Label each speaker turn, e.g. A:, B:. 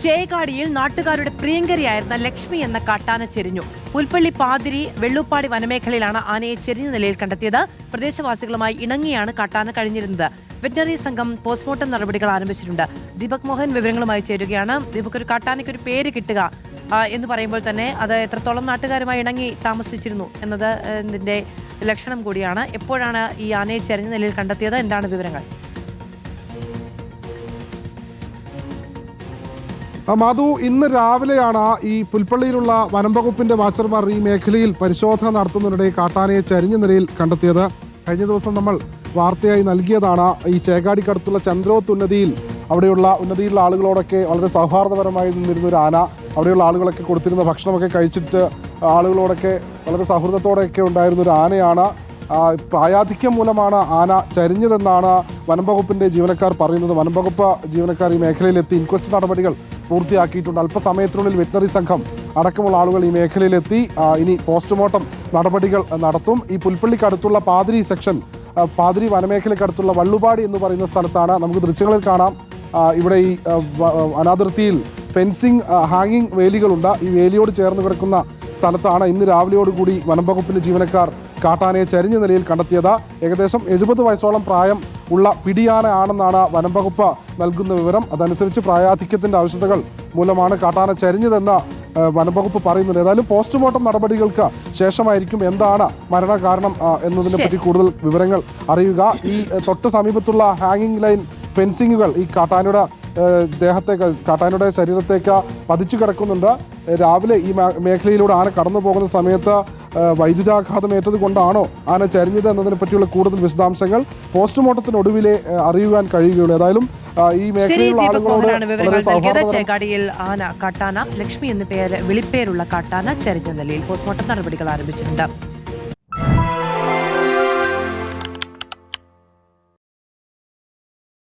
A: ചേകാടിയിൽ നാട്ടുകാരുടെ പ്രിയങ്കരിയായിരുന്ന ലക്ഷ്മി എന്ന കാട്ടാന ചെരിഞ്ഞു. പുൽപ്പള്ളി പാതിരി വെള്ളുപ്പാടി വനമേഖലയിലാണ് ആനയെ ചെരിഞ്ഞ നിലയിൽ കണ്ടെത്തിയത്. പ്രദേശവാസികളുമായി ഇണങ്ങിയാണ് കാട്ടാന കഴിഞ്ഞിരുന്നത്. വെറ്ററിനറി സംഘം പോസ്റ്റ്മോർട്ടം നടപടികൾ ആരംഭിച്ചിട്ടുണ്ട്. ദീപക് മോഹൻ വിവരങ്ങളുമായി ചേരുകയാണ്. ദീപക്, ഒരു കാട്ടാനയ്ക്ക് ഒരു പേര് കിട്ടുക എന്ന് പറയുമ്പോൾ തന്നെ അത് എത്രത്തോളം നാട്ടുകാരുമായി ഇണങ്ങി താമസിച്ചിരുന്നു എന്നത് ഇതിന്റെ ലക്ഷണം കൂടിയാണ്. എപ്പോഴാണ് ഈ ആനയെ ചെരിഞ്ഞ നിലയിൽ കണ്ടെത്തിയത്? എന്താണ് വിവരങ്ങൾ?
B: മാധു, ഇന്ന് രാവിലെയാണ് ഈ പുൽപ്പള്ളിയിലുള്ള വനം വകുപ്പിന്റെ വാച്ചർമാർ ഈ മേഖലയിൽ പരിശോധന നടത്തുന്നതിനിടെ കാട്ടാനയെ ചരിഞ്ഞ നിലയിൽ കണ്ടെത്തിയത്. കഴിഞ്ഞ ദിവസം നമ്മൾ വാർത്തയായി നൽകിയതാണ്. ഈ ചേകാടിക്കടുത്തുള്ള ചന്ദ്രോത്ത് അവിടെയുള്ള ഉന്നതിയിലുള്ള ആളുകളോടൊക്കെ വളരെ സൗഹാർദ്ദപരമായി നിന്നിരുന്ന ഒരു ആന. അവിടെയുള്ള ആളുകളൊക്കെ കൊടുത്തിരുന്ന ഭക്ഷണമൊക്കെ കഴിച്ചിട്ട് ആളുകളോടൊക്കെ വളരെ സൗഹൃദത്തോടെയൊക്കെ ഉണ്ടായിരുന്ന ഒരു ആനയാണ്. പ്രായാധിക്യം മൂലമാണ് ആന ചരിഞ്ഞതെന്നാണ് വനം വകുപ്പിന്റെ ജീവനക്കാർ പറയുന്നത്. വനം വകുപ്പ് ജീവനക്കാർ ഈ മേഖലയിലെത്തി ഇൻക്വസ്റ്റ് നടപടികൾ പൂർത്തിയാക്കിയിട്ടുണ്ട്. അല്പസമയത്തിനുള്ളിൽ വെറ്ററിനറി സംഘം അടക്കമുള്ള ആളുകൾ ഈ മേഖലയിലെത്തി ഇനി പോസ്റ്റ്മോർട്ടം നടപടികൾ നടത്തും. ഈ പുൽപ്പള്ളിക്കടുത്തുള്ള പാതിരി വനമേഖലയ്ക്കടുത്തുള്ള വള്ളുപാടി എന്ന് പറയുന്ന സ്ഥലത്താണ്. നമുക്ക് ദൃശ്യങ്ങളിൽ കാണാം. ഇവിടെ ഈ അനാതിർത്തിയിൽ ഫെൻസിങ് ഹാങ്ങിങ് വേലികളുണ്ട്. ഈ വേലിയോട് ചേർന്ന് കിടക്കുന്ന സ്ഥലത്താണ് ഇന്ന് രാവിലെയോടുകൂടി വനം വകുപ്പിന്റെ ജീവനക്കാർ കാട്ടാനയെ ചരിഞ്ഞ നിലയിൽ കണ്ടെത്തിയത്. ഏകദേശം 70 വയസ്സോളം പ്രായം ഉള്ള പിടിയാന ആണെന്നാണ് വനം വകുപ്പ് നൽകുന്ന വിവരം. അതനുസരിച്ച് പ്രായാധിക്യത്തിന്റെ ആവശ്യകതകൾ മൂലമാണ് കാട്ടാന ചരിഞ്ഞതെന്ന് വനം വകുപ്പ് പറയുന്നത്. ഏതായാലും പോസ്റ്റ്മോർട്ടം നടപടികൾക്ക് ശേഷമായിരിക്കും എന്താണ് മരണകാരണം എന്നതിനെ പറ്റി കൂടുതൽ വിവരങ്ങൾ അറിയുക. ഈ തൊട്ട് സമീപത്തുള്ള ഹാങ്ങിങ് ലൈൻ ഫെൻസിങ്ങുകൾ ഈ കാട്ടാനയുടെ ശരീരത്തേക്ക് പതിച്ചു കിടക്കുന്നുണ്ട്. രാവിലെ ഈ മേഖലയിലൂടെ ആന കടന്നു പോകുന്ന സമയത്ത് വൈദ്യുതാഘാതം ഏറ്റത് കൊണ്ടാണോ ആന ചരിഞ്ഞത് എന്നതിനെ പറ്റിയുള്ള കൂടുതൽ വിശദാംശങ്ങൾ പോസ്റ്റ്മോർട്ടത്തിനൊടുവിലെ അറിയുവാൻ കഴിയുകയുള്ളൂ. ഏതായാലും ഈ മേഖലയിലുള്ള ആളുകളോട്
A: ചേകാടിയിൽ കാട്ടാന ലക്ഷ്മി എന്ന വിളിപ്പേരുള്ള കാട്ടാന ചരിഞ്ഞ നിലയിൽ പോസ്റ്റ്മോർട്ടം നടപടികൾ ആരംഭിച്ചിട്ടുണ്ട്.